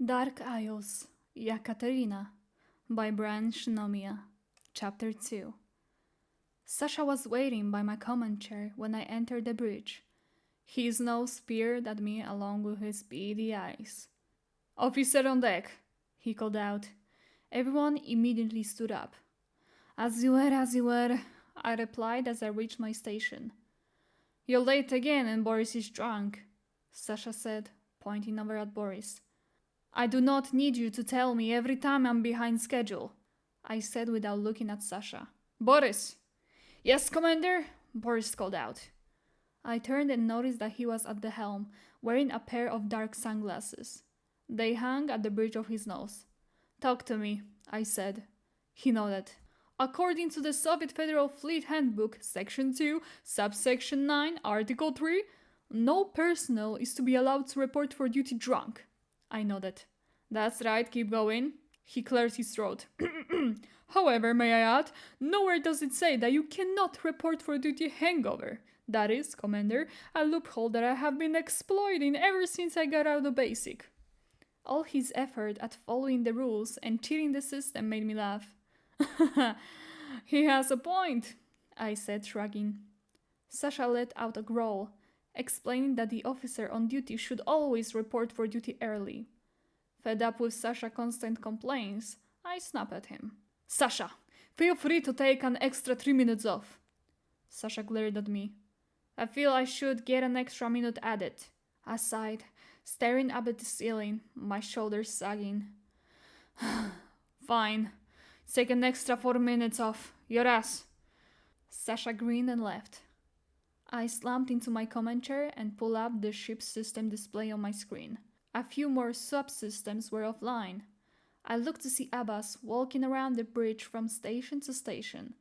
Dark Isles, Yekaterina, by Bran Shinomiya. Chapter 2. Sasha was waiting by my command chair when I entered the bridge. His nose peered at me along with his beady eyes. "Officer on deck," he called out. Everyone immediately stood up. As you were, I replied as I reached my station. "You're late again and Boris is drunk," Sasha said, pointing over at Boris. "I do not need you to tell me every time I'm behind schedule," I said without looking at Sasha. "Boris!" "Yes, Commander?" Boris called out. I turned and noticed that he was at the helm, wearing a pair of dark sunglasses. They hung at the bridge of his nose. "Talk to me," I said. He nodded. "According to the Soviet Federal Fleet Handbook, Section 2, Subsection 9, Article 3, no personnel is to be allowed to report for duty drunk." I nodded. "That's right, keep going." He cleared his throat. "However, may I add, nowhere does it say that you cannot report for duty hangover. That is, Commander, a loophole that I have been exploiting ever since I got out of basic." All his effort at following the rules and cheating the system made me laugh. "He has a point," I said, shrugging. Sasha let out a growl, explaining that the officer on duty should always report for duty early. Fed up with Sasha's constant complaints, I snapped at him. "Sasha, feel free to take an extra 3 minutes off." Sasha glared at me. "I feel I should get an extra minute added." I sighed, staring up at the ceiling, my shoulders sagging. "Fine. Take an extra 4 minutes off. Your ass." Sasha grinned and left. I slumped into my command chair and pulled up the ship's system display on my screen. A few more subsystems were offline. I looked to see Abbas walking around the bridge from station to station.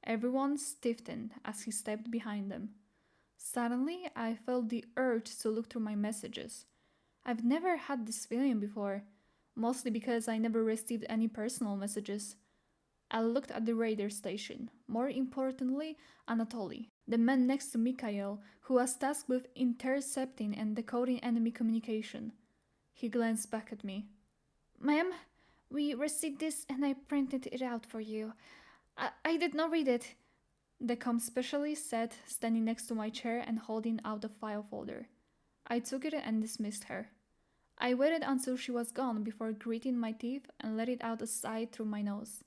Everyone stiffened as he stepped behind them. Suddenly, I felt the urge to look through my messages. I've never had this feeling before, mostly because I never received any personal messages. I looked at the radar station, more importantly, Anatoly, the man next to Mikhail, who was tasked with intercepting and decoding enemy communication. He glanced back at me. "Ma'am, we received this and I printed it out for you. I did not read it," the comm specialist said, standing next to my chair and holding out a file folder. I took it and dismissed her. I waited until she was gone before gritting my teeth and let it out a sigh through my nose.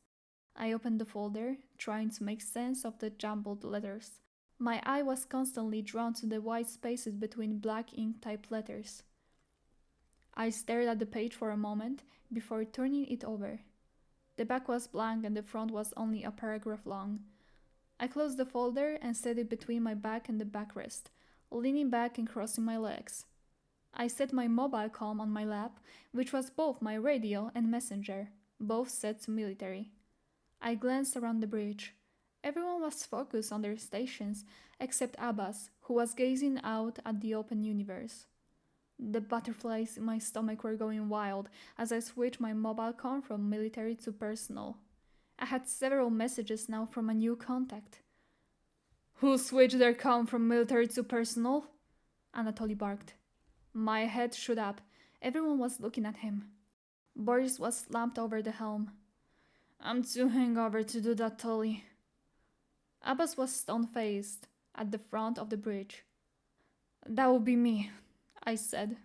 I opened the folder, trying to make sense of the jumbled letters. My eye was constantly drawn to the white spaces between black ink-typed letters. I stared at the page for a moment before turning it over. The back was blank and the front was only a paragraph long. I closed the folder and set it between my back and the backrest, leaning back and crossing my legs. I set my mobile comm on my lap, which was both my radio and messenger, both set to military. I glanced around the bridge. Everyone was focused on their stations, except Abbas, who was gazing out at the open universe. The butterflies in my stomach were going wild as I switched my mobile comm from military to personal. I had several messages now from a new contact. "Who switched their comm from military to personal?" Anatoly barked. My head shot up. Everyone was looking at him. Boris was slumped over the helm. "I'm too hungover to do that, Tolly." Abbas was stone-faced at the front of the bridge. "That would be me," I said.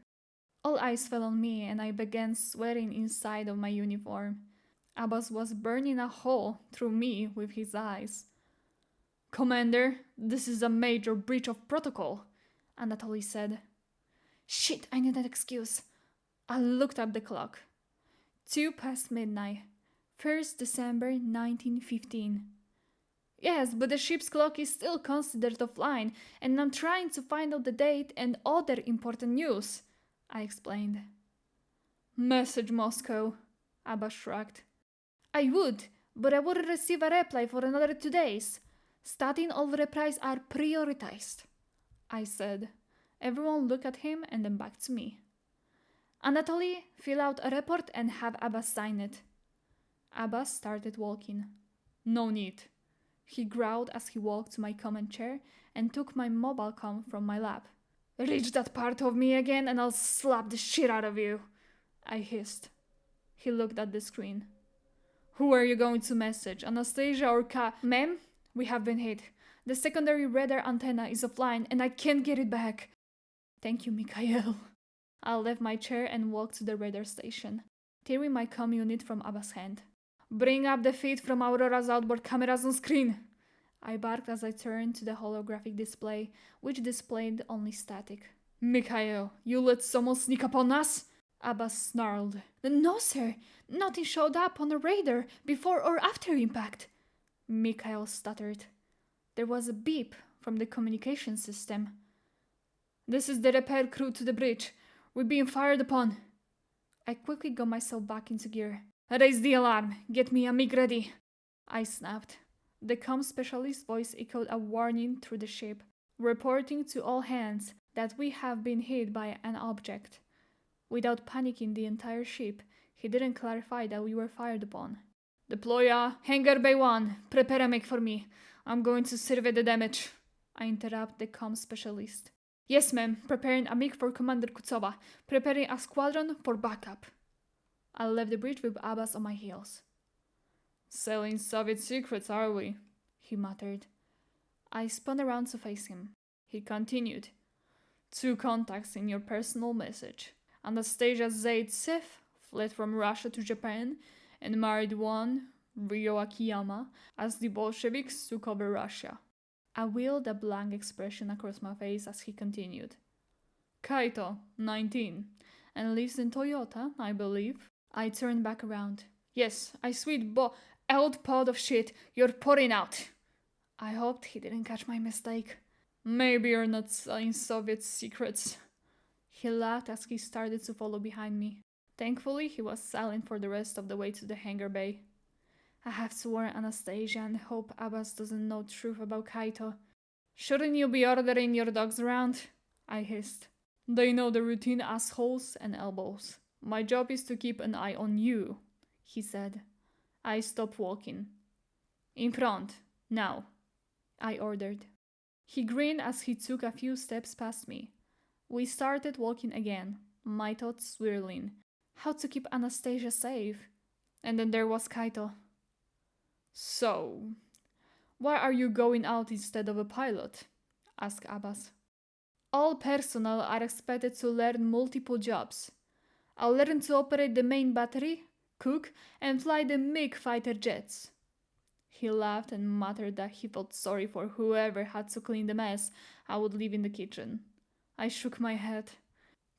All eyes fell on me and I began sweating inside of my uniform. Abbas was burning a hole through me with his eyes. "Commander, this is a major breach of protocol," Anatoly said. "Shit, I need an excuse." I looked at the clock. 2 past midnight. 1st December 1915. "Yes, but the ship's clock is still considered offline, and I'm trying to find out the date and other important news," I explained. "Message Moscow," Abbas shrugged. "I would, but I wouldn't receive a reply for another 2 days. Starting all replies are prioritized," I said. Everyone looked at him and then back to me. "Anatoly, fill out a report and have Abbas sign it." Abbas started walking. "No need," he growled as he walked to my command chair and took my mobile comm from my lap. "Reach that part of me again and I'll slap the shit out of you," I hissed. He looked at the screen. Who are you going to message, Anastasia or Ma'am, we have been hit. The secondary radar antenna is offline and I can't get it back. Thank you, Mikhail. I left my chair and walked to the radar station, tearing my comm unit from Abba's hand. Bring up the feed from Aurora's outboard cameras on screen! I barked as I turned to the holographic display, which displayed only static. Mikhail, you let someone sneak up on us? Abba snarled. No, sir. Nothing showed up on the radar before or after impact. Mikhail stuttered. There was a beep from the communication system. This is the repair crew to the bridge. We're being fired upon. I quickly got myself back into gear. Raise the alarm. Get me a MiG ready. I snapped. The comm specialist's voice echoed a warning through the ship, reporting to all hands that we have been hit by an object. Without panicking the entire ship, he didn't clarify that we were fired upon. Deploy a Hangar Bay 1. Prepare a MiG for me. I'm going to survey the damage. I interrupt the comm specialist. Yes, ma'am. Preparing a MiG for Commander Kutuzova. Preparing a squadron for backup. I left the bridge with Abbas on my heels. Selling Soviet secrets, are we? He muttered. I spun around to face him. He continued. 2 contacts in your personal message. Anastasia Zaitsev fled from Russia to Japan and married one, Ryo Akiyama, as the Bolsheviks took over Russia. I wheeled a blank expression across my face as he continued. Kaito, 19, and lives in Toyota, I believe. I turned back around. Yes, I sweet old pod of shit you're pouring out. I hoped he didn't catch my mistake. Maybe you're not selling Soviet secrets. He laughed as he started to follow behind me. Thankfully, he was silent for the rest of the way to the hangar bay. I have to warn Anastasia and hope Abbas doesn't know the truth about Kaito. Shouldn't you be ordering your dogs around? I hissed. They know the routine, assholes and elbows. My job is to keep an eye on you, he said. I stopped walking. In front, now, I ordered. He grinned as he took a few steps past me. We started walking again, my thoughts swirling. How to keep Anastasia safe? And then there was Kaito. So, why are you going out instead of a pilot? Asked Abbas. All personnel are expected to learn multiple jobs. I'll learn to operate the main battery, cook, and fly the MiG fighter jets. He laughed and muttered that he felt sorry for whoever had to clean the mess I would leave in the kitchen. I shook my head.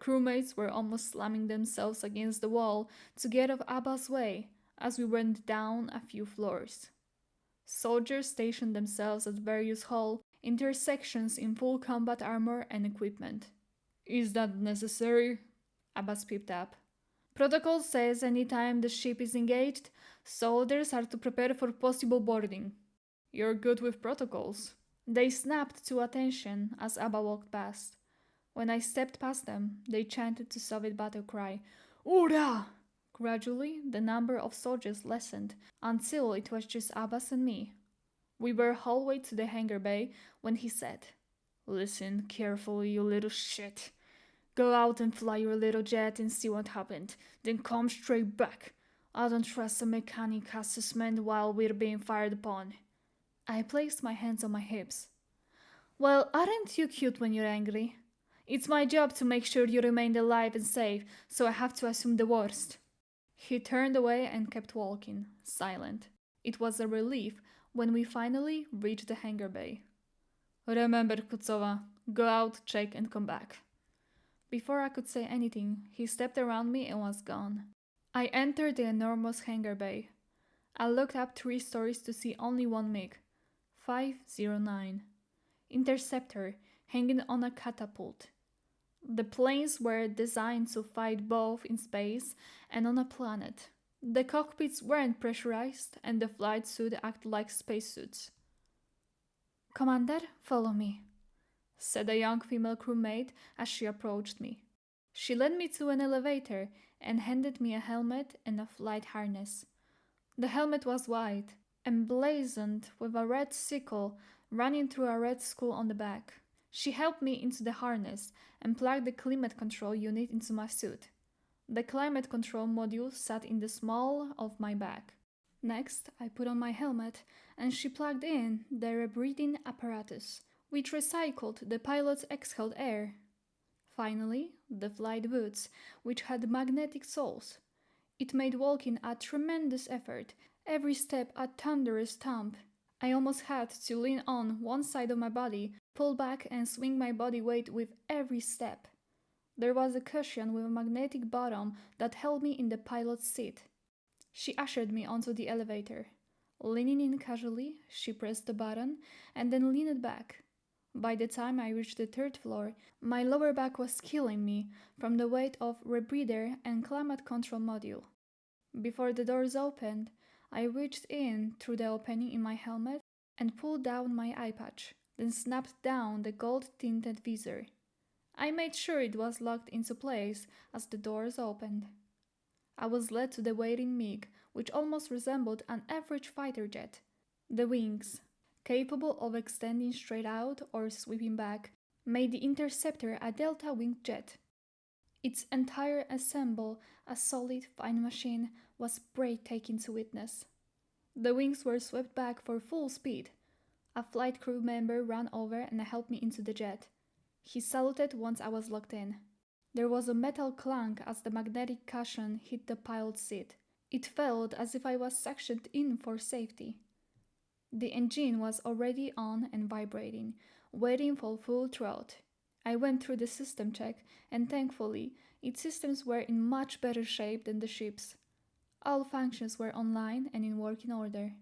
Crewmates were almost slamming themselves against the wall to get out of Abba's way as we went down a few floors. Soldiers stationed themselves at various hull intersections in full combat armor and equipment. Is that necessary? Abbas peeped up. Protocol says anytime the ship is engaged, soldiers are to prepare for possible boarding. You're good with protocols. They snapped to attention as Abba walked past. When I stepped past them, they chanted the Soviet battle cry, Ura! Gradually, the number of soldiers lessened until it was just Abbas and me. We were halfway to the hangar bay when he said, Listen carefully, you little shit. Go out and fly your little jet and see what happened, then come straight back. I don't trust a mechanic assessment while we're being fired upon. I placed my hands on my hips. Well, aren't you cute when you're angry? It's my job to make sure you remain alive and safe, so I have to assume the worst. He turned away and kept walking, silent. It was a relief when we finally reached the hangar bay. Remember, Kutuzova, go out, check, and come back. Before I could say anything, he stepped around me and was gone. I entered the enormous hangar bay. I looked up 3 stories to see only one MiG, 509. Interceptor, hanging on a catapult. The planes were designed to fight both in space and on a planet. The cockpits weren't pressurized and the flight suits acted like spacesuits. Commander, follow me, said a young female crewmate as she approached me. She led me to an elevator and handed me a helmet and a flight harness. The helmet was white, emblazoned with a red sickle running through a red skull on the back. She helped me into the harness and plugged the climate control unit into my suit. The climate control module sat in the small of my back. Next, I put on my helmet and she plugged in the rebreathing apparatus, which recycled the pilot's exhaled air. Finally, the flight boots, which had magnetic soles. It made walking a tremendous effort, every step a thunderous thump. I almost had to lean on one side of my body, pull back and swing my body weight with every step. There was a cushion with a magnetic bottom that held me in the pilot's seat. She ushered me onto the elevator. Leaning in casually, she pressed the button and then leaned back. By the time I reached the third floor, my lower back was killing me from the weight of rebreather and climate control module. Before the doors opened, I reached in through the opening in my helmet and pulled down my eye patch, then snapped down the gold-tinted visor. I made sure it was locked into place as the doors opened. I was led to the waiting MiG, which almost resembled an average fighter jet. The wings, capable of extending straight out or sweeping back, made the Interceptor a delta-winged jet. Its entire ensemble, a solid, fine machine, was breathtaking to witness. The wings were swept back for full speed. A flight crew member ran over and helped me into the jet. He saluted once I was locked in. There was a metal clank as the magnetic cushion hit the pilot's seat. It felt as if I was suctioned in for safety. The engine was already on and vibrating, waiting for full throttle. I went through the system check, and thankfully, its systems were in much better shape than the ship's. All functions were online and in working order.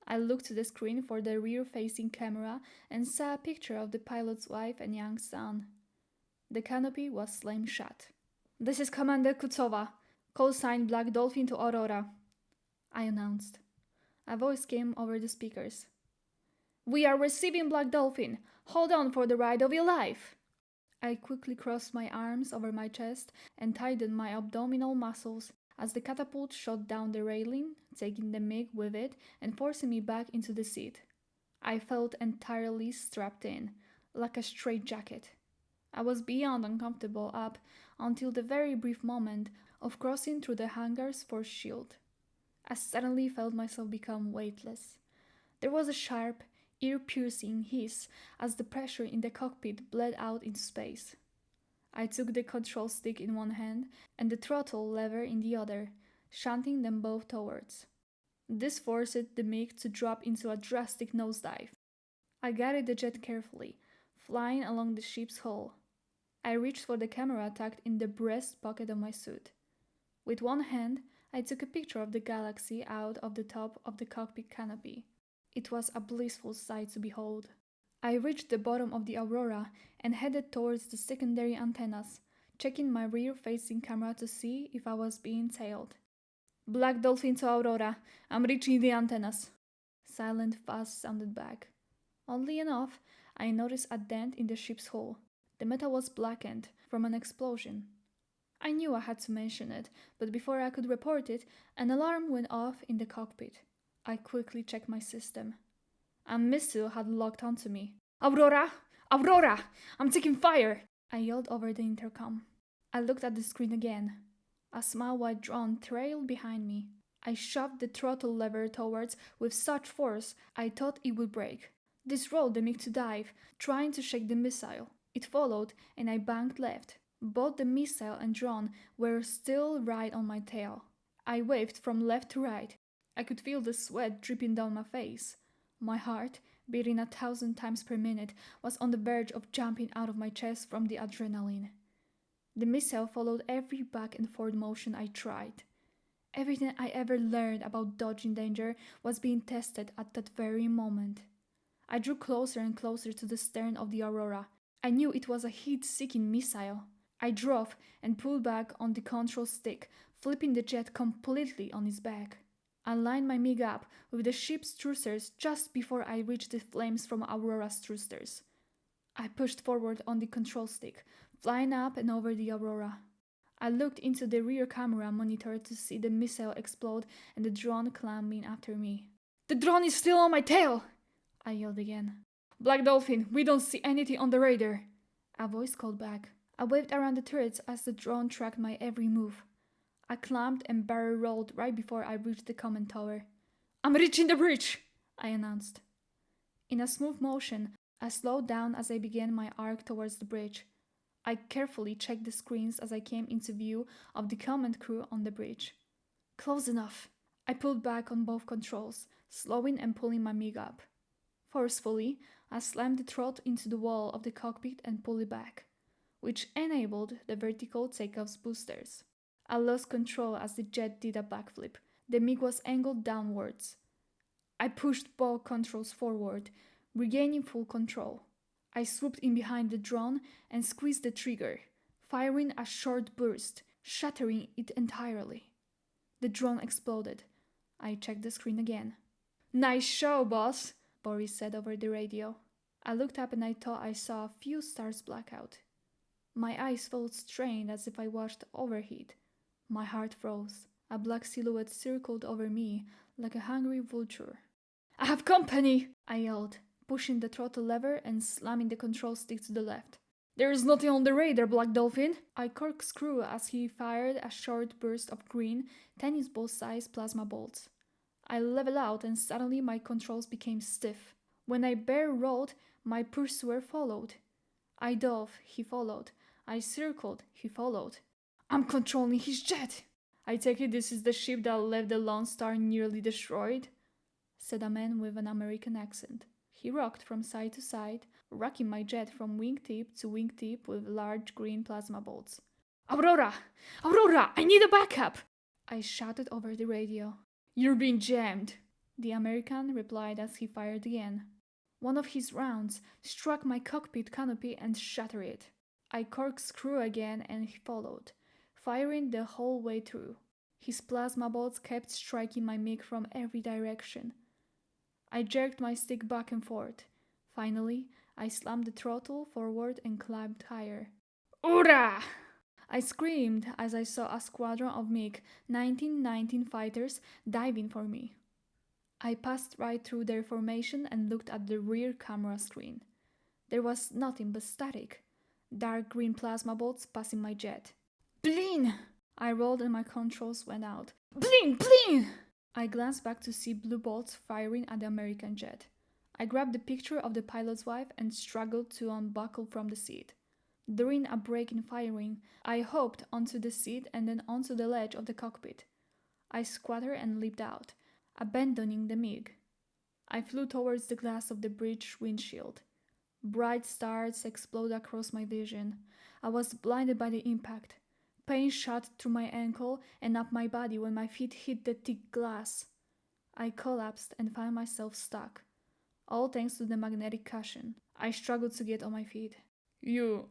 I looked to the screen for the rear-facing camera and saw a picture of the pilot's wife and young son. The canopy was slammed shut. "This is Commander Kutuzova. Call sign Black Dolphin to Aurora," I announced. A voice came over the speakers. "We are receiving Black Dolphin. Hold on for the ride of your life." I quickly crossed my arms over my chest and tightened my abdominal muscles as the catapult shot down the railing, taking the MiG with it and forcing me back into the seat. I felt entirely strapped in, like a straitjacket. I was beyond uncomfortable up until the very brief moment of crossing through the hangar's force shield. I suddenly felt myself become weightless. There was a sharp, ear-piercing hiss as the pressure in the cockpit bled out into space. I took the control stick in one hand and the throttle lever in the other, shunting them both towards. This forced the MiG to drop into a drastic nosedive. I guided the jet carefully, flying along the ship's hull. I reached for the camera tucked in the breast pocket of my suit. With one hand, I took a picture of the galaxy out of the top of the cockpit canopy. It was a blissful sight to behold. I reached the bottom of the Aurora and headed towards the secondary antennas, checking my rear-facing camera to see if I was being tailed. "Black Dolphin to Aurora. I'm reaching the antennas." Silent fuzz sounded back. Oddly enough, I noticed a dent in the ship's hull. The metal was blackened from an explosion. I knew I had to mention it, but before I could report it, an alarm went off in the cockpit. I quickly checked my system. A missile had locked onto me. "Aurora! Aurora! I'm taking fire!" I yelled over the intercom. I looked at the screen again. A small white drone trailed behind me. I shoved the throttle lever towards with such force I thought it would break. This rolled the MiG to dive, trying to shake the missile. It followed, and I banked left. Both the missile and drone were still right on my tail. I waved from left to right. I could feel the sweat dripping down my face. My heart, beating 1,000 times per minute, was on the verge of jumping out of my chest from the adrenaline. The missile followed every back and forth motion I tried. Everything I ever learned about dodging danger was being tested at that very moment. I drew closer and closer to the stern of the Aurora. I knew it was a heat-seeking missile. I drove and pulled back on the control stick, flipping the jet completely on its back. I lined my MiG up with the ship's thrusters just before I reached the flames from Aurora's thrusters. I pushed forward on the control stick, flying up and over the Aurora. I looked into the rear camera monitor to see the missile explode and the drone climbing after me. "The drone is still on my tail!" I yelled again. "Black Dolphin, we don't see anything on the radar," a voice called back. I waved around the turrets as the drone tracked my every move. I climbed and barrel rolled right before I reached the common tower. "I'm reaching the bridge!" I announced. In a smooth motion, I slowed down as I began my arc towards the bridge. I carefully checked the screens as I came into view of the command crew on the bridge. Close enough. I pulled back on both controls, slowing and pulling my MiG up. Forcefully, I slammed the throttle into the wall of the cockpit and pulled it back, which enabled the vertical takeoff's boosters. I lost control as the jet did a backflip. The MiG was angled downwards. I pushed both controls forward, regaining full control. I swooped in behind the drone and squeezed the trigger, firing a short burst, shattering it entirely. The drone exploded. I checked the screen again. "Nice show, boss," Boris said over the radio. I looked up and I thought I saw a few stars black out. My eyes felt strained as if I watched overheat. My heart froze. A black silhouette circled over me like a hungry vulture. "I have company!" I yelled, pushing the throttle lever and slamming the control stick to the left. "There is nothing on the radar, Black Dolphin!" I corkscrewed as he fired a short burst of green, tennis ball-sized plasma bolts. I leveled out and suddenly my controls became stiff. When I barrel rolled, my pursuer followed. I dove, he followed. I circled, he followed. "I'm controlling his jet!" "I take it this is the ship that left the Lone Star nearly destroyed?" said a man with an American accent. He rocked from side to side, rocking my jet from wingtip to wingtip with large green plasma bolts. "Aurora! Aurora! I need a backup!" I shouted over the radio. "You're being jammed," the American replied as he fired again. One of his rounds struck my cockpit canopy and shattered it. I corkscrewed again and he followed, firing the whole way through. His plasma bolts kept striking my MiG from every direction. I jerked my stick back and forth. Finally, I slammed the throttle forward and climbed higher. "Ura!" I screamed as I saw a squadron of MiG 1919 fighters diving for me. I passed right through their formation and looked at the rear camera screen. There was nothing but static. Dark green plasma bolts passing my jet. "Bleen!" I rolled and my controls went out. "Bleen! Bleen!" I glanced back to see blue bolts firing at the American jet. I grabbed the picture of the pilot's wife and struggled to unbuckle from the seat. During a break in firing, I hopped onto the seat and then onto the ledge of the cockpit. I squatted and leaped out, abandoning the MiG. I flew towards the glass of the bridge windshield. Bright stars exploded across my vision. I was blinded by the impact. Pain shot through my ankle and up my body when my feet hit the thick glass. I collapsed and found myself stuck, all thanks to the magnetic cushion. I struggled to get on my feet. "You,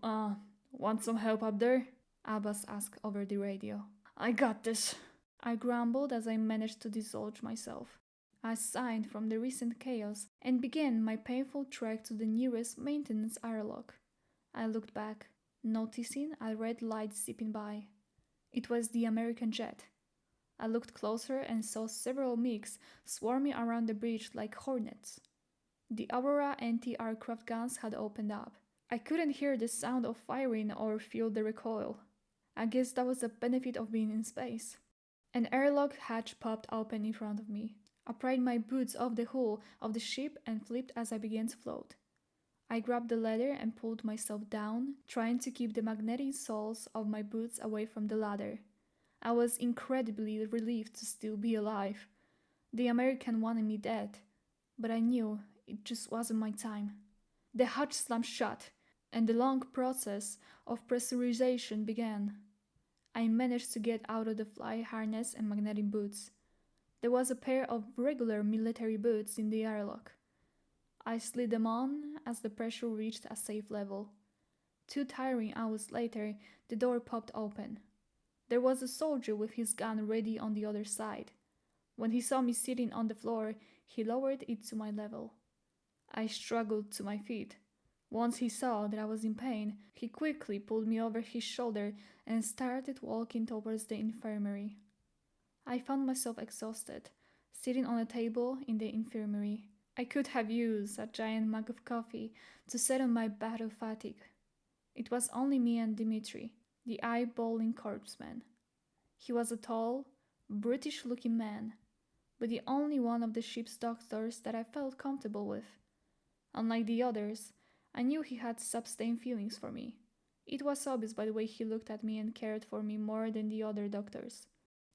want some help up there?" Abbas asked over the radio. "I got this," I grumbled as I managed to dislodge myself. I sighed from the recent chaos and began my painful trek to the nearest maintenance airlock. I looked back, noticing a red light zipping by. It was the American jet. I looked closer and saw several MiGs swarming around the bridge like hornets. The Aurora anti-aircraft guns had opened up. I couldn't hear the sound of firing or feel the recoil. I guess that was the benefit of being in space. An airlock hatch popped open in front of me. I pried my boots off the hull of the ship and flipped as I began to float. I grabbed the ladder and pulled myself down, trying to keep the magnetic soles of my boots away from the ladder. I was incredibly relieved to still be alive. The American wanted me dead, but I knew it just wasn't my time. The hatch slammed shut, and the long process of pressurization began. I managed to get out of the fly harness and magnetic boots. There was a pair of regular military boots in the airlock. I slid them on as the pressure reached a safe level. 2 tiring hours later, the door popped open. There was a soldier with his gun ready on the other side. When he saw me sitting on the floor, he lowered it to my level. I struggled to my feet. Once he saw that I was in pain, he quickly pulled me over his shoulder and started walking towards the infirmary. I found myself exhausted, sitting on a table in the infirmary. I could have used a giant mug of coffee to settle my battle fatigue. It was only me and Dmitri, the eyeballing corpseman. He was a tall, British-looking man, but the only one of the ship's doctors that I felt comfortable with. Unlike the others, I knew he had sustained feelings for me. It was obvious by the way he looked at me and cared for me more than the other doctors.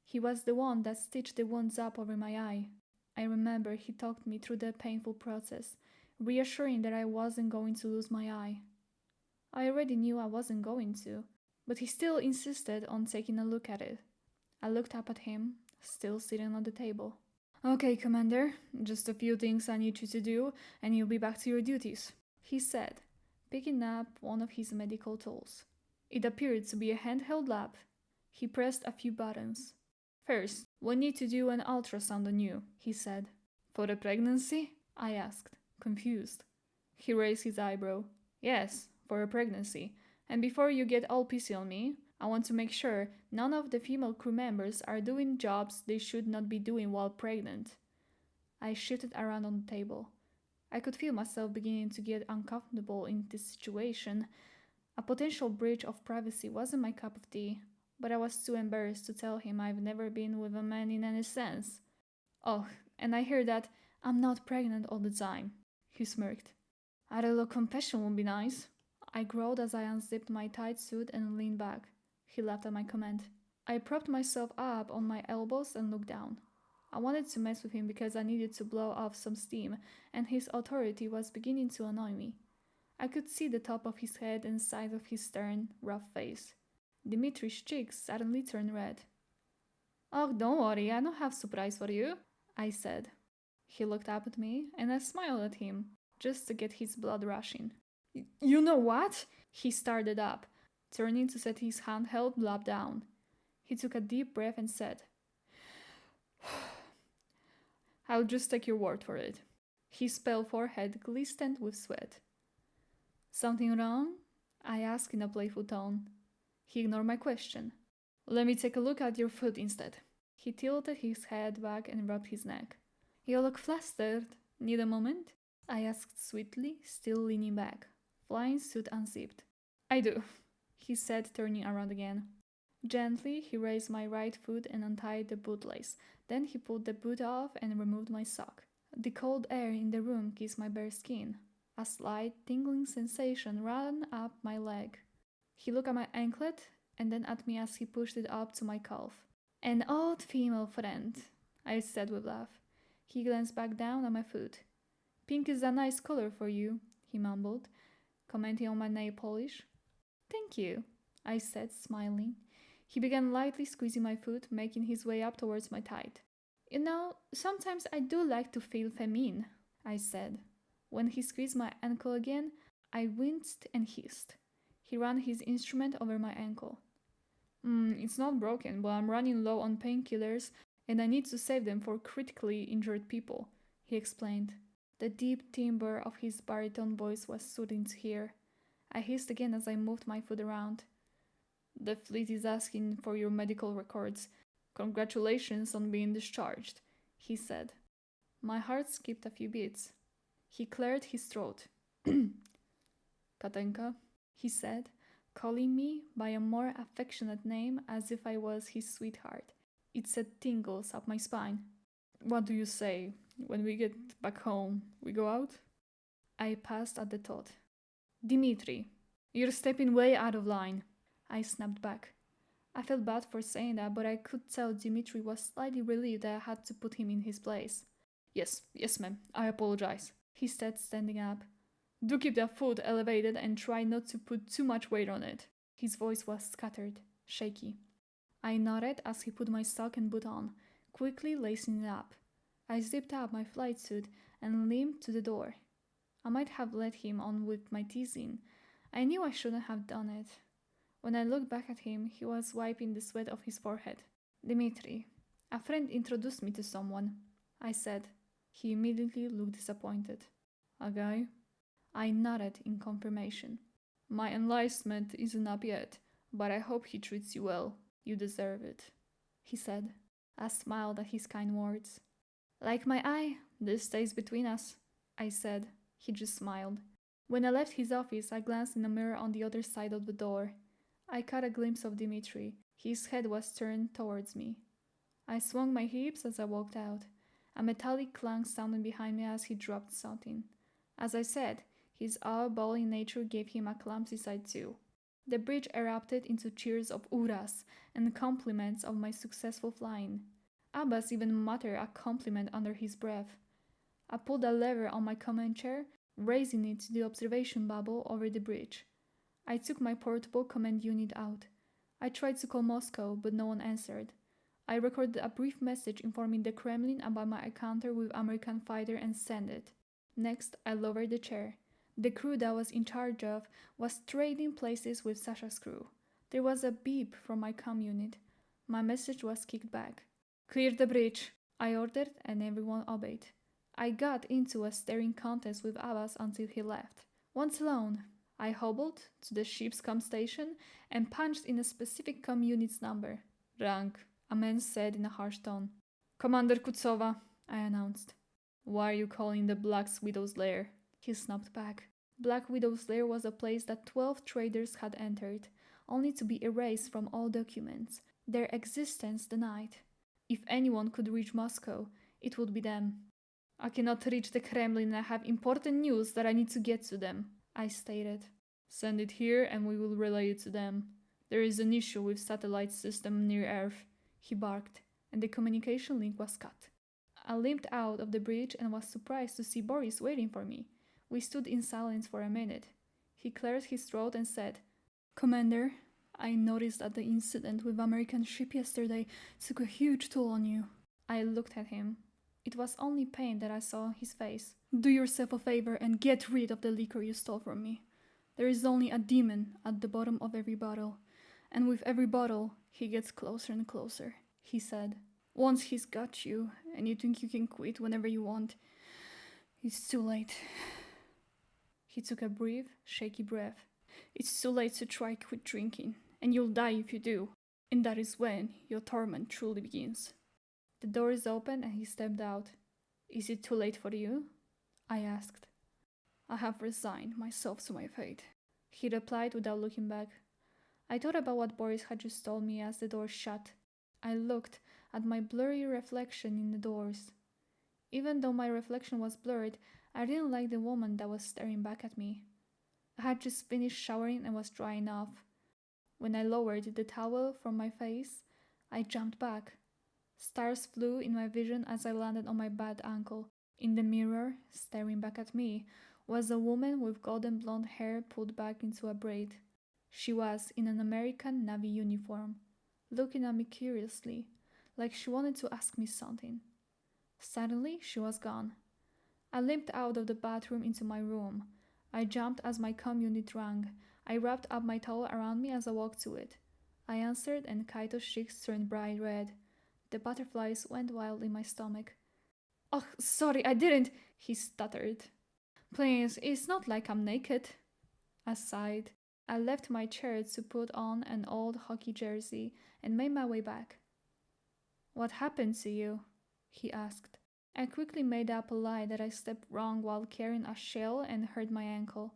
He was the one that stitched the wounds up over my eye. I remember he talked me through the painful process, reassuring that I wasn't going to lose my eye. I already knew I wasn't going to, but he still insisted on taking a look at it. I looked up at him, still sitting on the table. "Okay, Commander, just a few things I need you to do, and you'll be back to your duties," he said, picking up one of his medical tools. It appeared to be a handheld lab. He pressed a few buttons. "First, we need to do an ultrasound on you," he said. "For a pregnancy?" I asked, confused. He raised his eyebrow. "Yes, for a pregnancy. And before you get all pissy on me, I want to make sure none of the female crew members are doing jobs they should not be doing while pregnant." I shifted around on the table. I could feel myself beginning to get uncomfortable in this situation. A potential breach of privacy wasn't my cup of tea, but I was too embarrassed to tell him I've never been with a man in any sense. "Oh, and I hear that I'm not pregnant all the time," he smirked. "A little confession would be nice." I growled as I unzipped my tight suit and leaned back. He laughed at my comment. I propped myself up on my elbows and looked down. I wanted to mess with him because I needed to blow off some steam, and his authority was beginning to annoy me. I could see the top of his head and sides of his stern, rough face. Dimitri's cheeks suddenly turned red. "Oh, don't worry, I don't have a surprise for you," I said. He looked up at me, and I smiled at him, just to get his blood rushing. "You know what?" He started up, turning to set his handheld lab down. He took a deep breath and said, "I'll just take your word for it." His pale forehead glistened with sweat. "Something wrong?" I asked in a playful tone. He ignored my question. "Let me take a look at your foot instead." He tilted his head back and rubbed his neck. "You look flustered. Need a moment?" I asked sweetly, still leaning back. Flying suit unzipped. "I do," he said, turning around again. Gently, he raised my right foot and untied the bootlace. Then he pulled the boot off and removed my sock. The cold air in the room kissed my bare skin. A slight, tingling sensation ran up my leg. He looked at my anklet and then at me as he pushed it up to my calf. "An old female friend," I said with a laugh. He glanced back down at my foot. "Pink is a nice color for you," he mumbled, commenting on my nail polish. "Thank you," I said, smiling. He began lightly squeezing my foot, making his way up towards my thigh. "You know, sometimes I do like to feel feminine," I said. When he squeezed my ankle again, I winced and hissed. He ran his instrument over my ankle. It's not broken, but I'm running low on painkillers and I need to save them for critically injured people," he explained. The deep timbre of his baritone voice was soothing to hear. I hissed again as I moved my foot around. "The fleet is asking for your medical records. Congratulations on being discharged," he said. My heart skipped a few beats. He cleared his throat. "Katenka," he said, calling me by a more affectionate name as if I was his sweetheart. It sent tingles up my spine. "What do you say? When we get back home, we go out?" I passed at the thought. "Dimitri, you're stepping way out of line," I snapped back. I felt bad for saying that, but I could tell Dimitri was slightly relieved that I had to put him in his place. Yes, ma'am, I apologize," he said, standing up. "Do keep that foot elevated and try not to put too much weight on it." His voice was scattered, shaky. I nodded as he put my sock and boot on, quickly lacing it up. I zipped up my flight suit and limped to the door. I might have led him on with my teasing. I knew I shouldn't have done it. When I looked back at him, he was wiping the sweat off his forehead. "Dimitri, a friend introduced me to someone," I said. He immediately looked disappointed. "A guy?" I nodded in confirmation. "My enlistment isn't up yet, but I hope he treats you well. You deserve it," he said. I smiled at his kind words. "Like my eye, this stays between us," I said. He just smiled. When I left his office, I glanced in the mirror on the other side of the door. I caught a glimpse of Dimitri. His head was turned towards me. I swung my hips as I walked out. A metallic clang sounded behind me as he dropped something. As I said, his owl-bowling nature gave him a clumsy side too. The bridge erupted into cheers of "Uras" and compliments of my successful flying. Abbas even muttered a compliment under his breath. I pulled a lever on my command chair, raising it to the observation bubble over the bridge. I took my portable command unit out. I tried to call Moscow, but no one answered. I recorded a brief message informing the Kremlin about my encounter with American fighter and sent it. Next, I lowered the chair. The crew that I was in charge of was trading places with Sasha's crew. There was a beep from my comm unit. My message was kicked back. "Clear the bridge," I ordered, and everyone obeyed. I got into a staring contest with Abbas until he left. Once alone, I hobbled to the ship's comm station and punched in a specific comm unit's number. "Rank," a man said in a harsh tone. "Commander Kutuzova," I announced. "Why are you calling the Black Widow's lair?" He snapped back. Black Widow's lair was a place that 12 traders had entered, only to be erased from all documents, their existence denied. If anyone could reach Moscow, it would be them. "I cannot reach the Kremlin and I have important news that I need to get to them," I stated. "Send it here and we will relay it to them. There is an issue with satellite system near Earth," he barked, and the communication link was cut. I limped out of the bridge and was surprised to see Boris waiting for me. We stood in silence for a minute. He cleared his throat and said, "Commander, I noticed that the incident with American ship yesterday took a huge toll on you." I looked at him. It was only pain that I saw on his face. "Do yourself a favor and get rid of the liquor you stole from me. There is only a demon at the bottom of every bottle, and with every bottle, he gets closer and closer," he said. "Once he's got you, and you think you can quit whenever you want, it's too late." He took a brief, shaky breath. "It's too late to try quit drinking, and you'll die if you do. And that is when your torment truly begins." The doors opened and he stepped out. "Is it too late for you?" I asked. "I have resigned myself to my fate," he replied without looking back. I thought about what Boris had just told me as the door shut. I looked at my blurry reflection in the doors. Even though my reflection was blurred, I didn't like the woman that was staring back at me. I had just finished showering and was drying off. When I lowered the towel from my face, I jumped back. Stars flew in my vision as I landed on my bad ankle. In the mirror, staring back at me, was a woman with golden blonde hair pulled back into a braid. She was in an American Navy uniform, looking at me curiously, like she wanted to ask me something. Suddenly, she was gone. I limped out of the bathroom into my room. I jumped as my comm unit rang. I wrapped up my towel around me as I walked to it. I answered and Kaito's cheeks turned bright red. The butterflies went wild in my stomach. "Oh, sorry, I didn't," he stuttered. "Please, it's not like I'm naked." I sighed. I left my chair to put on an old hockey jersey and made my way back. "What happened to you?" he asked. I quickly made up a lie that I stepped wrong while carrying a shell and hurt my ankle.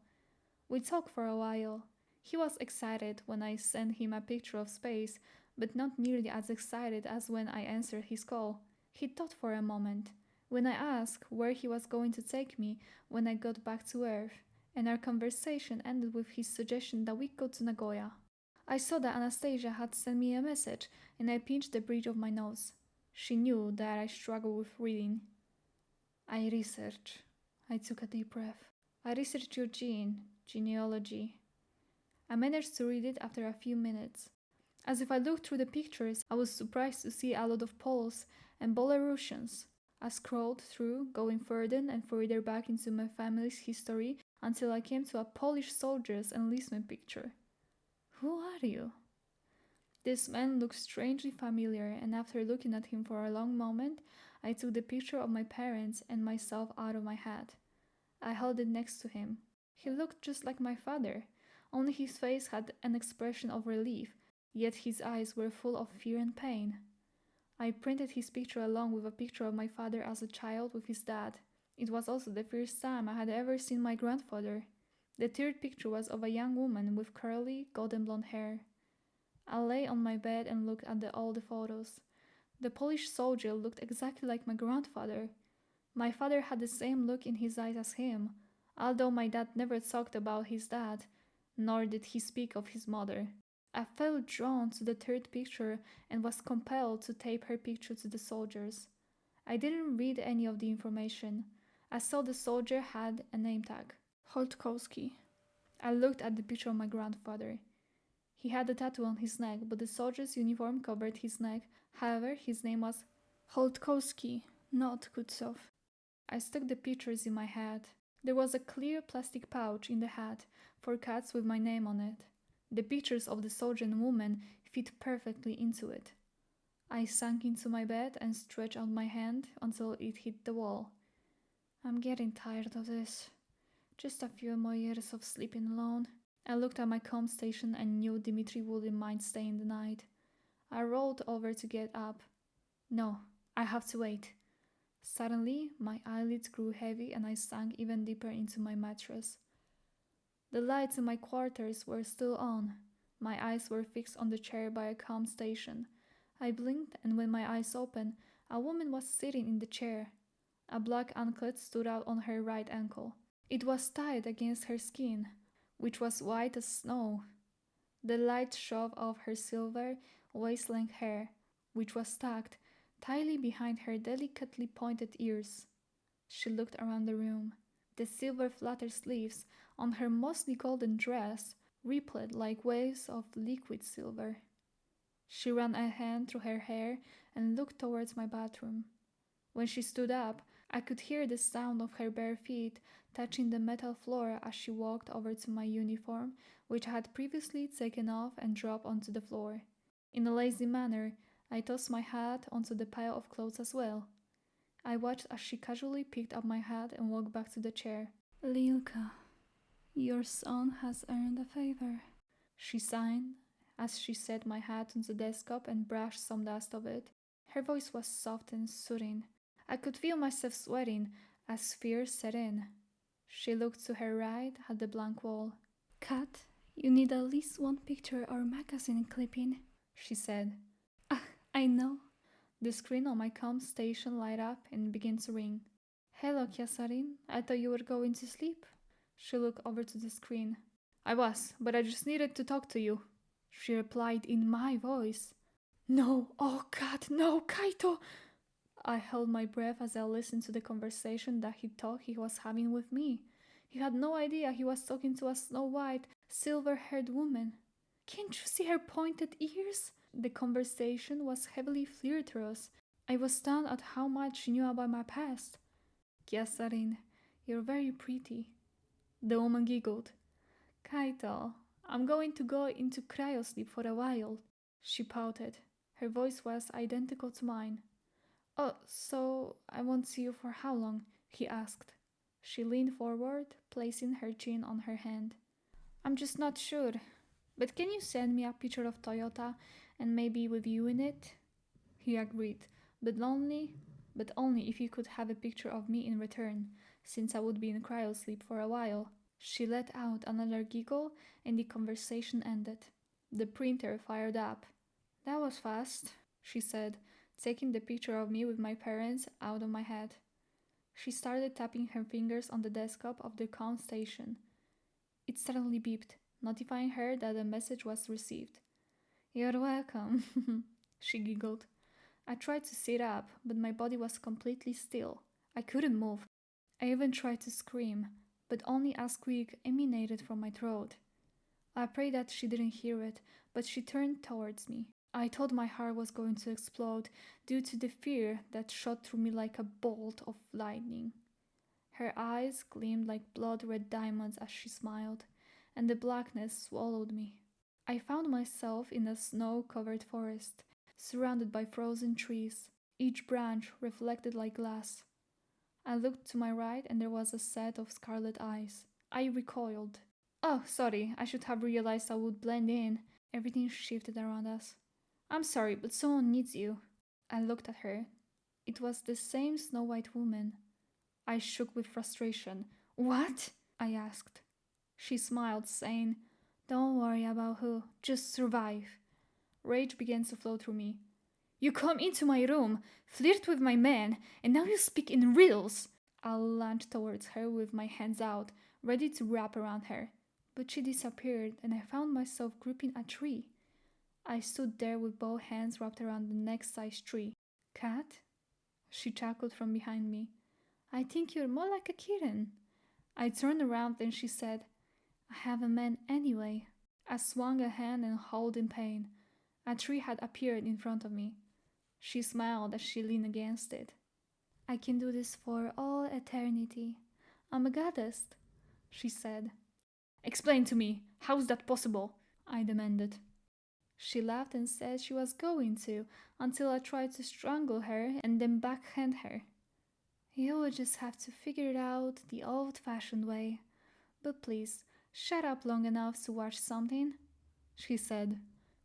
We talked for a while. He was excited when I sent him a picture of space, but not nearly as excited as when I answered his call. He thought for a moment. When I asked where he was going to take me when I got back to Earth, and our conversation ended with his suggestion that we go to Nagoya. I saw that Anastasia had sent me a message, and I pinched the bridge of my nose. She knew that I struggled with reading. I researched. I took a deep breath. I researched your genealogy. I managed to read it after a few minutes. As if I looked through the pictures, I was surprised to see a lot of Poles and Belarusians. I scrolled through, going further and further back into my family's history until I came to a Polish soldier's enlistment picture. "Who are you?" This man looked strangely familiar, and after looking at him for a long moment, I took the picture of my parents and myself out of my head. I held it next to him. He looked just like my father, only his face had an expression of relief, yet his eyes were full of fear and pain. I printed his picture along with a picture of my father as a child with his dad. It was also the first time I had ever seen my grandfather. The third picture was of a young woman with curly, golden blonde hair. I lay on my bed and looked at all the photos. The Polish soldier looked exactly like my grandfather. My father had the same look in his eyes as him, although my dad never talked about his dad, nor did he speak of his mother. I felt drawn to the third picture and was compelled to tape her picture to the soldiers. I didn't read any of the information. I saw the soldier had a name tag, Holtkowski. I looked at the picture of my grandfather. He had a tattoo on his neck, but the soldier's uniform covered his neck. However, his name was Holtkowski, not Kutuzov. I stuck the pictures in my hat. There was a clear plastic pouch in the hat for cats with my name on it. The pictures of the soldier and woman fit perfectly into it. I sank into my bed and stretched out my hand until it hit the wall. I'm getting tired of this. Just a few more years of sleeping alone. I looked at my comm station and knew Dimitri wouldn't mind staying the night. I rolled over to get up. No, I have to wait. Suddenly, my eyelids grew heavy and I sank even deeper into my mattress. The lights in my quarters were still on. My eyes were fixed on the chair by a comm station. I blinked, and when my eyes opened, a woman was sitting in the chair. A black anklet stood out on her right ankle. It was tied against her skin, which was white as snow. The light shove off her silver, waist-length hair, which was tucked tightly behind her delicately pointed ears. She looked around the room. The silver flutter sleeves on her mostly golden dress rippled like waves of liquid silver. She ran a hand through her hair and looked towards my bathroom. When she stood up, I could hear the sound of her bare feet touching the metal floor as she walked over to my uniform, which I had previously taken off and dropped onto the floor. In a lazy manner, I tossed my hat onto the pile of clothes as well. I watched as she casually picked up my hat and walked back to the chair. Lilka, your son has earned a favor, she signed as she set my hat on the desktop and brushed some dust off it. Her voice was soft and soothing. I could feel myself sweating as fear set in. She looked to her right at the blank wall. Kat, you need at least one picture or magazine clipping, she said. I know. The screen on my comm station lighted up and began to ring. Hello, Yekaterina. I thought you were going to sleep. She looked over to the screen. I was, but I just needed to talk to you, she replied in my voice. No, oh God, no, Kaito! I held my breath as I listened to the conversation that he thought he was having with me. He had no idea he was talking to a snow-white, silver-haired woman. Can't you see her pointed ears? The conversation was heavily flirtatious. I was stunned at how much she knew about my past. Yekaterina, you're very pretty. The woman giggled. Kaito, I'm going to go into cryosleep for a while. She pouted. Her voice was identical to mine. Oh, so I won't see you for how long? He asked. She leaned forward, placing her chin on her hand. I'm just not sure. But can you send me a picture of Toyota and maybe with you in it? He agreed, but only if you could have a picture of me in return, since I would be in cryosleep for a while. She let out another giggle and the conversation ended. The printer fired up. That was fast, she said, taking the picture of me with my parents out of my head. She started tapping her fingers on the desktop of the comm station. It suddenly beeped, notifying her that the message was received. You're welcome, she giggled. I tried to sit up, but my body was completely still. I couldn't move. I even tried to scream, but only a squeak emanated from my throat. I prayed that she didn't hear it, but she turned towards me. I thought my heart was going to explode due to the fear that shot through me like a bolt of lightning. Her eyes gleamed like blood-red diamonds as she smiled, and the blackness swallowed me. I found myself in a snow-covered forest, surrounded by frozen trees, each branch reflected like glass. I looked to my right and there was a set of scarlet eyes. I recoiled. Oh, sorry, I should have realized I would blend in. Everything shifted around us. I'm sorry, but someone needs you. I looked at her. It was the same snow-white woman. I shook with frustration. What? I asked. She smiled, saying, Don't worry about who, just survive. Rage began to flow through me. You come into my room, flirt with my man, and now you speak in riddles. I lunged towards her with my hands out, ready to wrap around her. But she disappeared, and I found myself gripping a tree. I stood there with both hands wrapped around the next-sized tree. Cat? She chuckled from behind me. I think you're more like a kitten. I turned around and she said, I have a man anyway. I swung a hand and howled in pain. A tree had appeared in front of me. She smiled as she leaned against it. I can do this for all eternity. I'm a goddess, she said. Explain to me, how's that possible? I demanded. She laughed and said she was going to, until I tried to strangle her and then backhand her. You would just have to figure it out the old-fashioned way. But please, shut up long enough to watch something, she said.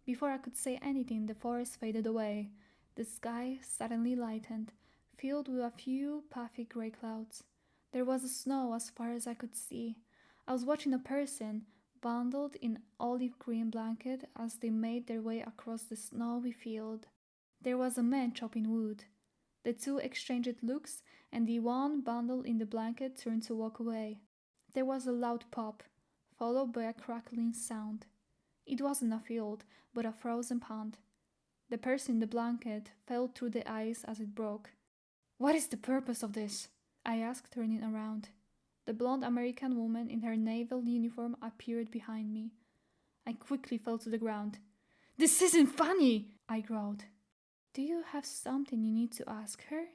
Before I could say anything, the forest faded away. The sky suddenly lightened, filled with a few puffy gray clouds. There was snow as far as I could see. I was watching a person, bundled in olive green blanket, as they made their way across the snowy field. There was a man chopping wood. The two exchanged looks, and the one bundled in the blanket turned to walk away. There was a loud pop, followed by a crackling sound. It wasn't a field, but a frozen pond. The person in the blanket fell through the ice as it broke. What is the purpose of this? I asked, turning around. The blonde American woman in her naval uniform appeared behind me. I quickly fell to the ground. This isn't funny, I growled. Do you have something you need to ask her?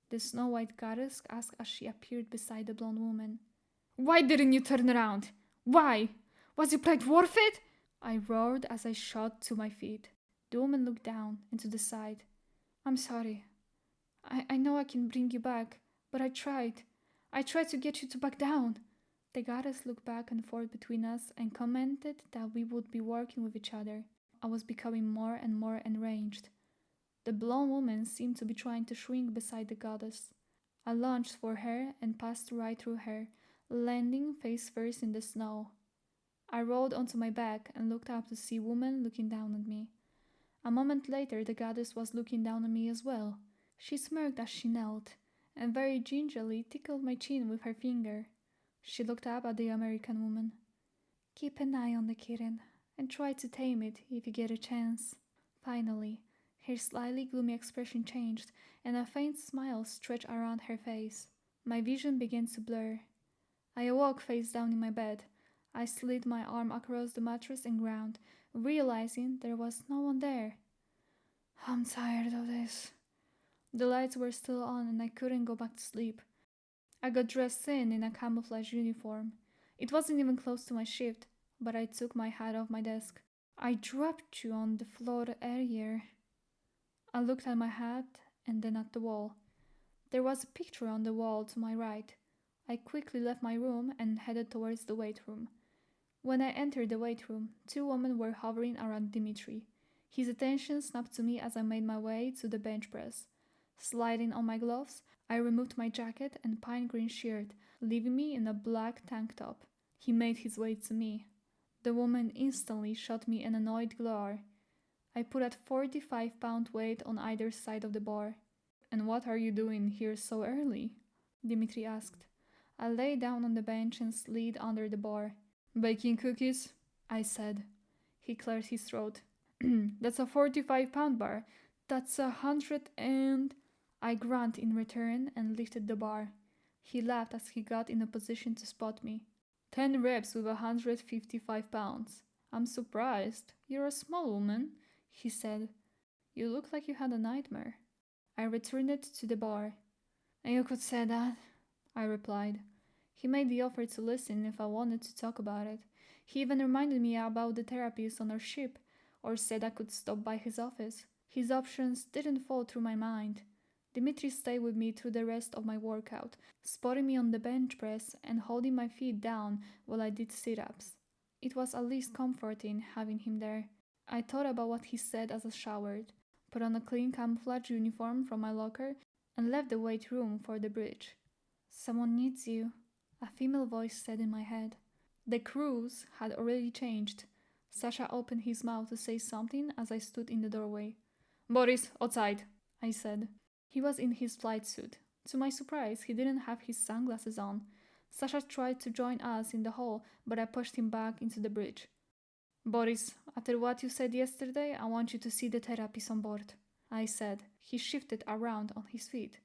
The snow-white goddess asked as she appeared beside the blonde woman. Why didn't you turn around? Why? Was your plight worth it? I roared as I shot to my feet. The woman looked down and to the side. I'm sorry. I know I can bring you back, but I tried. I tried to get you to back down. The goddess looked back and forth between us and commented that we would be working with each other. I was becoming more and more enraged. The blonde woman seemed to be trying to shrink beside the goddess. I lunged for her and passed right through her, landing face first in the snow. I rolled onto my back and looked up to see a woman looking down at me. A moment later, the goddess was looking down at me as well. She smirked as she knelt, and very gingerly tickled my chin with her finger. She looked up at the American woman. Keep an eye on the kitten, and try to tame it if you get a chance. Finally, her slightly gloomy expression changed, and a faint smile stretched around her face. My vision began to blur. I awoke face down in my bed. I slid my arm across the mattress and ground, realizing there was no one there. I'm tired of this. The lights were still on and I couldn't go back to sleep. I got dressed in a camouflage uniform. It wasn't even close to my shift, but I took my hat off my desk. I dropped you on the floor earlier. I looked at my hat and then at the wall. There was a picture on the wall to my right. I quickly left my room and headed towards the weight room. When I entered the weight room, two women were hovering around Dimitri. His attention snapped to me as I made my way to the bench press. Sliding on my gloves, I removed my jacket and pine green shirt, leaving me in a black tank top. He made his way to me. The woman instantly shot me an annoyed glare. I put a 45-pound weight on either side of the bar. And what are you doing here so early? Dimitri asked. I lay down on the bench and slid under the bar. Baking cookies? I said. He cleared his throat. That's a 45-pound bar. That's 100 and... I grunted in return and lifted the bar. He laughed as he got in a position to spot me. 10 reps with 155 pounds. I'm surprised. You're a small woman, he said. You look like you had a nightmare. I returned to the bar. You could say that, I replied. He made the offer to listen if I wanted to talk about it. He even reminded me about the therapist on our ship, or said I could stop by his office. His options didn't fall through my mind. Dimitri stayed with me through the rest of my workout, spotting me on the bench press and holding my feet down while I did sit-ups. It was at least comforting having him there. I thought about what he said as I showered, put on a clean camouflage uniform from my locker, and left the weight room for the bridge. Someone needs you, a female voice said in my head. The crews had already changed. Sasha opened his mouth to say something as I stood in the doorway. Boris, outside, I said. He was in his flight suit. To my surprise, he didn't have his sunglasses on. Sasha tried to join us in the hall, but I pushed him back into the bridge. Boris, after what you said yesterday, I want you to see the therapist on board, I said. He shifted around on his feet.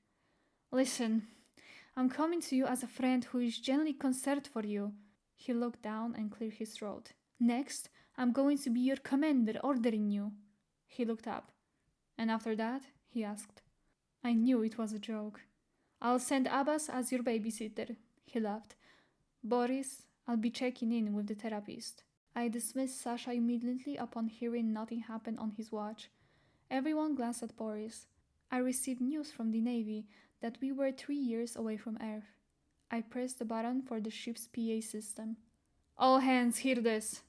Listen, I'm coming to you as a friend who is genuinely concerned for you. He looked down and cleared his throat. Next, I'm going to be your commander ordering you. He looked up. And after that? He asked. I knew it was a joke. I'll send Abbas as your babysitter. He laughed. Boris, I'll be checking in with the therapist. I dismissed Sasha immediately upon hearing nothing happened on his watch. Everyone glanced at Boris. I received news from the Navy that we were 3 years away from Earth. I pressed the button for the ship's PA system. All hands, hear this.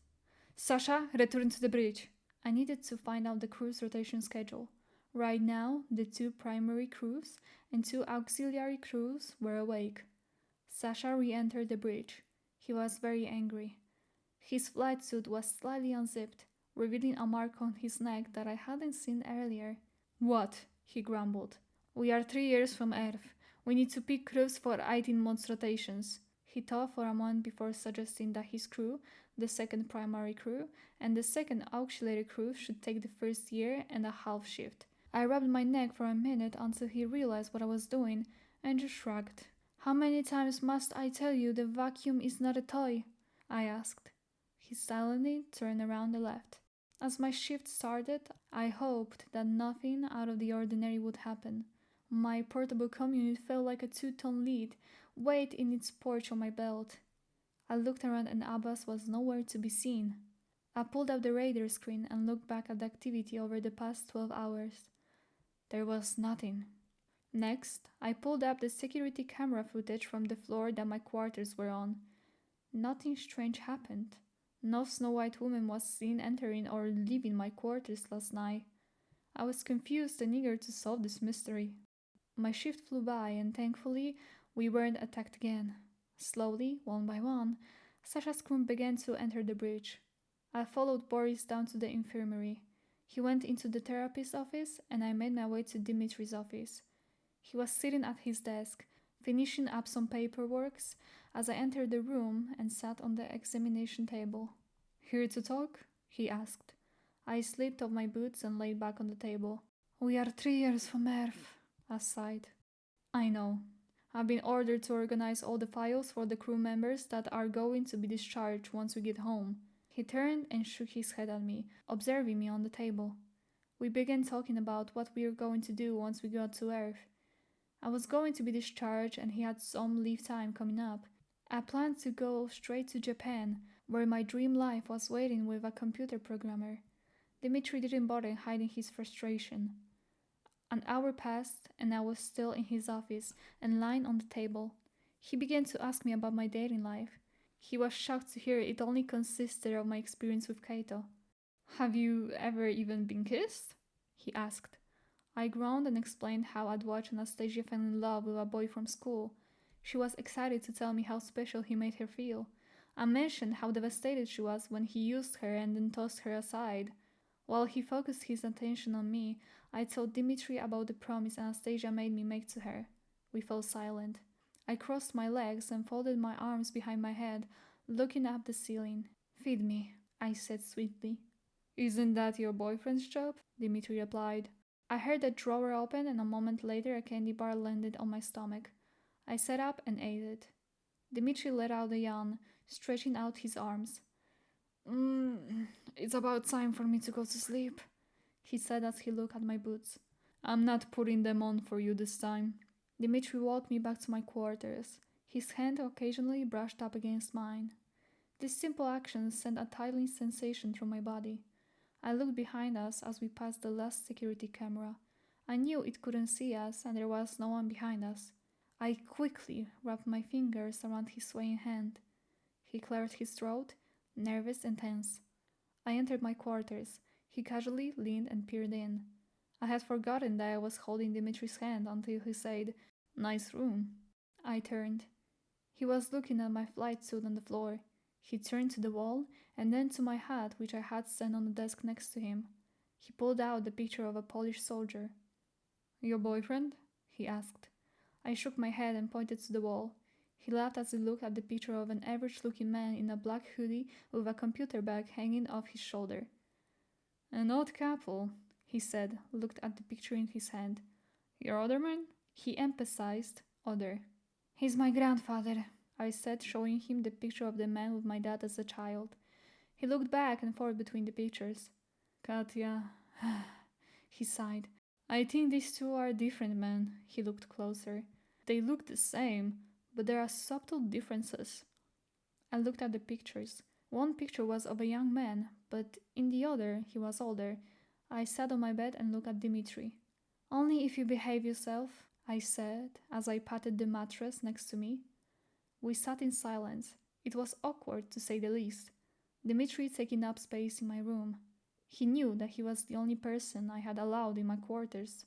Sasha, return to the bridge. I needed to find out the crew's rotation schedule. Right now, the 2 primary crews and 2 auxiliary crews were awake. Sasha re-entered the bridge. He was very angry. His flight suit was slightly unzipped, revealing a mark on his neck that I hadn't seen earlier. What? He grumbled. We are 3 years from Earth. We need to pick crews for 18 months rotations. He thought for a moment before suggesting that his crew, the 2nd primary crew, and the 2nd auxiliary crew should take the first year and a half shift. I rubbed my neck for a minute until he realized what I was doing and just shrugged. How many times must I tell you the vacuum is not a toy? I asked. He silently turned around and left. As my shift started, I hoped that nothing out of the ordinary would happen. My portable commute felt like a 2-ton lead, weighed in its porch on my belt. I looked around and Abbas was nowhere to be seen. I pulled up the radar screen and looked back at the activity over the past 12 hours. There was nothing. Next, I pulled up the security camera footage from the floor that my quarters were on. Nothing strange happened. No Snow White woman was seen entering or leaving my quarters last night. I was confused and eager to solve this mystery. My shift flew by and thankfully we weren't attacked again. Slowly, one by one, Sasha's crew began to enter the bridge. I followed Boris down to the infirmary. He went into the therapist's office and I made my way to Dimitri's office. He was sitting at his desk, finishing up some paperwork as I entered the room and sat on the examination table. Here to talk? He asked. I slipped off my boots and laid back on the table. We are 3 years from Earth, I sighed. I know. I've been ordered to organize all the files for the crew members that are going to be discharged once we get home. He turned and shook his head at me, observing me on the table. We began talking about what we were going to do once we got to Earth. I was going to be discharged and he had some leave time coming up. I planned to go straight to Japan, where my dream life was waiting with a computer programmer. Dimitri didn't bother hiding his frustration. An hour passed and I was still in his office and lying on the table. He began to ask me about my dating life. He was shocked to hear it only consisted of my experience with Kaito. Have you ever even been kissed? He asked. I groaned and explained how I'd watched Anastasia fall in love with a boy from school. She was excited to tell me how special he made her feel. I mentioned how devastated she was when he used her and then tossed her aside. While he focused his attention on me, I told Dimitri about the promise Anastasia made me make to her. We fell silent. I crossed my legs and folded my arms behind my head, looking up the ceiling. Feed me, I said sweetly. Isn't that your boyfriend's job? Dimitri replied. I heard the drawer open and a moment later a candy bar landed on my stomach. I sat up and ate it. Dimitri let out a yawn, stretching out his arms. It's about time for me to go to sleep, he said as he looked at my boots. I'm not putting them on for you this time. Dimitri walked me back to my quarters. His hand occasionally brushed up against mine. This simple action sent a tingling sensation through my body. I looked behind us as we passed the last security camera. I knew it couldn't see us and there was no one behind us. I quickly wrapped my fingers around his swaying hand. He cleared his throat, nervous and tense. I entered my quarters. He casually leaned and peered in. I had forgotten that I was holding Dimitri's hand until he said, "Nice room." I turned. He was looking at my flight suit on the floor. He turned to the wall and then to my hat, which I had stand on the desk next to him. He pulled out the picture of a Polish soldier. Your boyfriend? He asked. I shook my head and pointed to the wall. He laughed as he looked at the picture of an average-looking man in a black hoodie with a computer bag hanging off his shoulder. An odd couple, he said, looked at the picture in his hand. Your other man? He emphasized other. He's my grandfather, I said, showing him the picture of the man with my dad as a child. He looked back and forth between the pictures. Katya, he sighed. I think these two are different men. He looked closer. They look the same, but there are subtle differences. I looked at the pictures. One picture was of a young man, but in the other he was older. I sat on my bed and looked at Dmitri. Only if you behave yourself, I said, as I patted the mattress next to me. We sat in silence. It was awkward, to say the least. Dmitri taking up space in my room. He knew that he was the only person I had allowed in my quarters.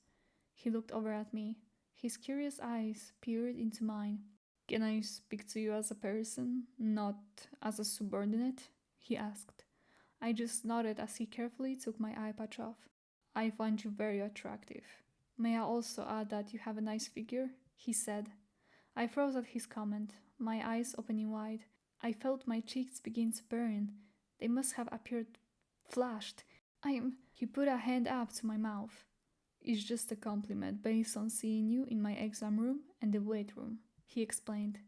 He looked over at me. His curious eyes peered into mine. Can I speak to you as a person, not as a subordinate? He asked. I just nodded as he carefully took my eye patch off. I find you very attractive. May I also add that you have a nice figure? He said. I froze at his comment, my eyes opening wide. I felt my cheeks begin to burn. They must have appeared flushed. He put a hand up to my mouth. It's just a compliment based on seeing you in my exam room and the weight room, he explained.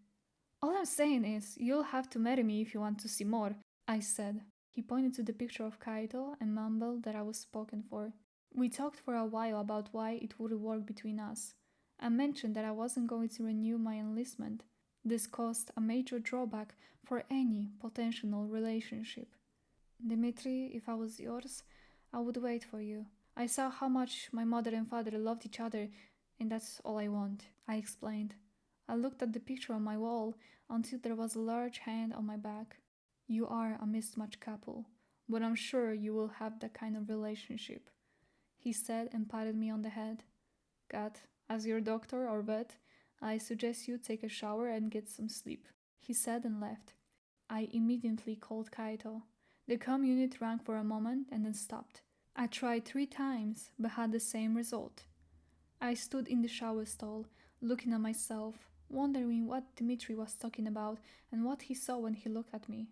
All I'm saying is, you'll have to marry me if you want to see more, I said. He pointed to the picture of Kaito and mumbled that I was spoken for. We talked for a while about why it would work between us. I mentioned that I wasn't going to renew my enlistment. This caused a major drawback for any potential relationship. Dmitri, if I was yours, I would wait for you. I saw how much my mother and father loved each other, and that's all I want, I explained. I looked at the picture on my wall until there was a large hand on my back. You are a mismatched couple, but I'm sure you will have that kind of relationship, he said and patted me on the head. Kat, as your doctor or vet, I suggest you take a shower and get some sleep, he said and left. I immediately called Kaito. The comm unit rang for a moment and then stopped. I tried 3 times, but had the same result. I stood in the shower stall, looking at myself, wondering what Dmitri was talking about and what he saw when he looked at me.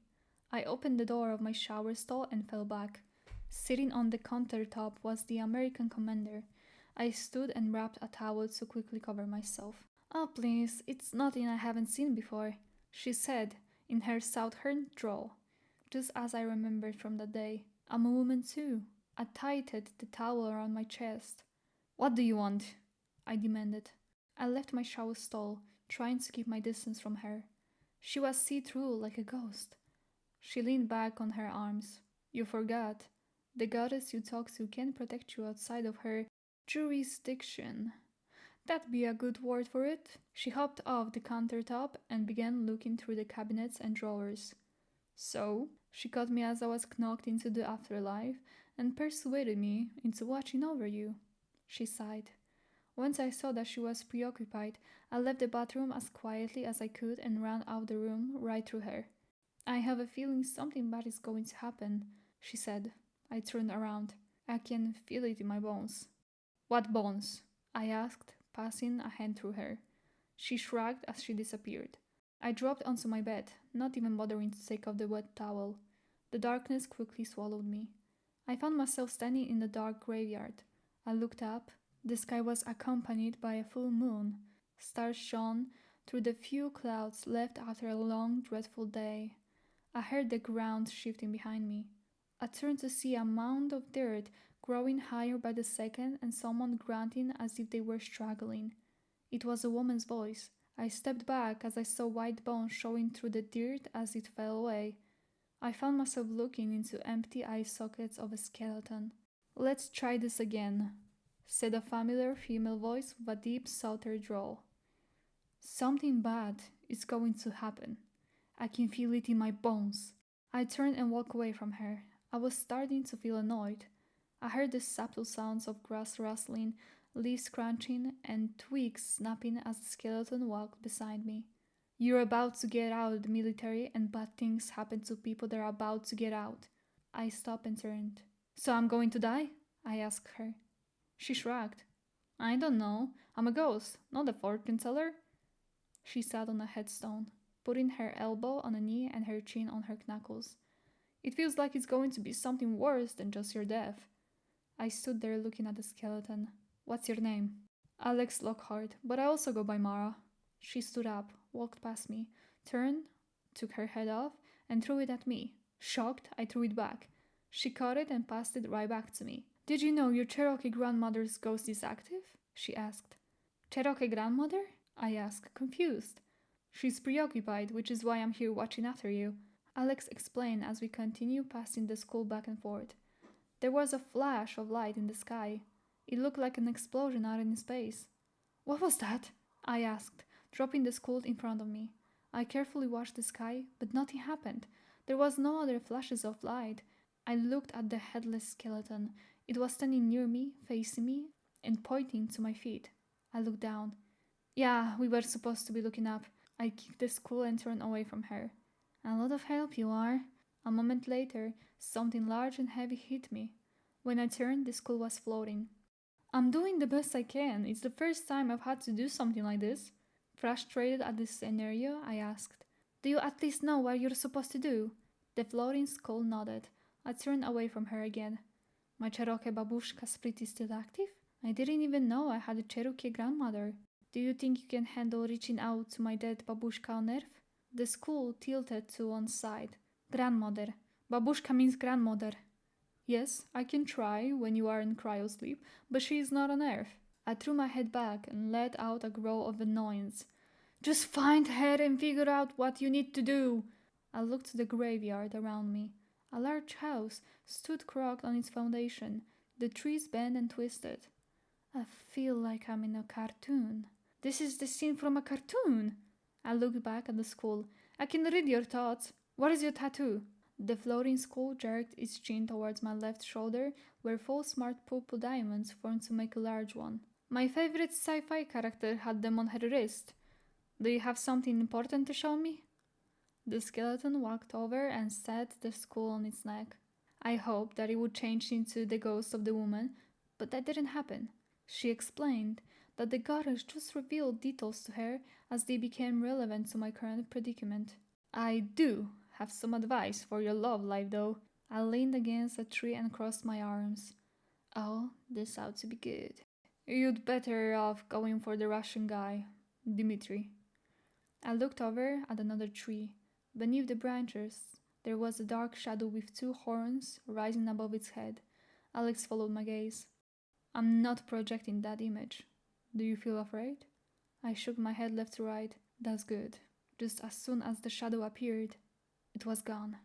I opened the door of my shower stall and fell back. Sitting on the countertop was the American commander. I stood and wrapped a towel to quickly cover myself. Oh, please, it's nothing I haven't seen before, she said in her southern drawl, just as I remembered from that day. I'm a woman too. I tightened the towel around my chest. What do you want? I demanded. I left my shower stall, trying to keep my distance from her. She was see-through like a ghost. She leaned back on her arms. You forgot. The goddess you talk to can't protect you outside of her jurisdiction. That'd be a good word for it. She hopped off the countertop and began looking through the cabinets and drawers. So, she caught me as I was knocked into the afterlife and persuaded me into watching over you, she sighed. Once I saw that she was preoccupied, I left the bathroom as quietly as I could and ran out the room right through her. I have a feeling something bad is going to happen, she said. I turned around. I can feel it in my bones. What bones? I asked, passing a hand through her. She shrugged as she disappeared. I dropped onto my bed, not even bothering to take off the wet towel. The darkness quickly swallowed me. I found myself standing in the dark graveyard. I looked up. The sky was accompanied by a full moon. Stars shone through the few clouds left after a long, dreadful day. I heard the ground shifting behind me. I turned to see a mound of dirt growing higher by the second and someone grunting as if they were struggling. It was a woman's voice. I stepped back as I saw white bones showing through the dirt as it fell away. I found myself looking into empty eye sockets of a skeleton. Let's try this again, said a familiar female voice with a deep southern drawl. Something bad is going to happen. I can feel it in my bones. I turned and walked away from her. I was starting to feel annoyed. I heard the subtle sounds of grass rustling, leaves crunching, and twigs snapping as the skeleton walked beside me. You're about to get out of the military, and bad things happen to people that are about to get out. I stopped and turned. So I'm going to die? I asked her. She shrugged. I don't know. I'm a ghost, not a fortune teller. She sat on a headstone, putting her elbow on a knee and her chin on her knuckles. It feels like it's going to be something worse than just your death. I stood there looking at the skeleton. What's your name? Alex Lockhart, but I also go by Mara. She stood up, walked past me, turned, took her head off, and threw it at me. Shocked, I threw it back. She caught it and passed it right back to me. Did you know your Cherokee grandmother's ghost is active? She asked. Cherokee grandmother? I asked, confused. She's preoccupied, which is why I'm here watching after you. Alex explained as we continued passing the school back and forth. There was a flash of light in the sky. It looked like an explosion out in space. What was that? I asked, dropping the school in front of me. I carefully watched the sky, but nothing happened. There was no other flashes of light. I looked at the headless skeleton. It was standing near me, facing me, and pointing to my feet. I looked down. Yeah, we were supposed to be looking up. I kicked the school and turned away from her. A lot of help you are. A moment later, something large and heavy hit me. When I turned, the school was floating. I'm doing the best I can. It's the first time I've had to do something like this. Frustrated at this scenario, I asked, Do you at least know what you're supposed to do? The floating skull nodded. I turned away from her again. My Cherokee babushka split is still active? I didn't even know I had a Cherokee grandmother. Do you think you can handle reaching out to my dead babushka on Earth? The skull tilted to one side. Grandmother. Babushka means grandmother. Yes, I can try when you are in cryosleep, but she is not on Earth. I threw my head back and let out a growl of annoyance. Just find her and figure out what you need to do. I looked to the graveyard around me. A large house stood crooked on its foundation. The trees bent and twisted. I feel like I'm in a cartoon. This is the scene from a cartoon. I looked back at the skull. I can read your thoughts. What is your tattoo? The floating skull jerked its chin towards my left shoulder, where four smart purple diamonds formed to make a large one. My favorite sci-fi character had them on her wrist. Do you have something important to show me? The skeleton walked over and set the skull on its neck. I hoped that it would change into the ghost of the woman, but that didn't happen. She explained that the goddess just revealed details to her as they became relevant to my current predicament. I do have some advice for your love life, though. I leaned against a tree and crossed my arms. Oh, this ought to be good. You'd better off going for the Russian guy, Dmitri. I looked over at another tree. Beneath the branches, there was a dark shadow with two horns rising above its head. Alex followed my gaze. I'm not projecting that image. Do you feel afraid? I shook my head left to right. That's good. Just as soon as the shadow appeared, it was gone.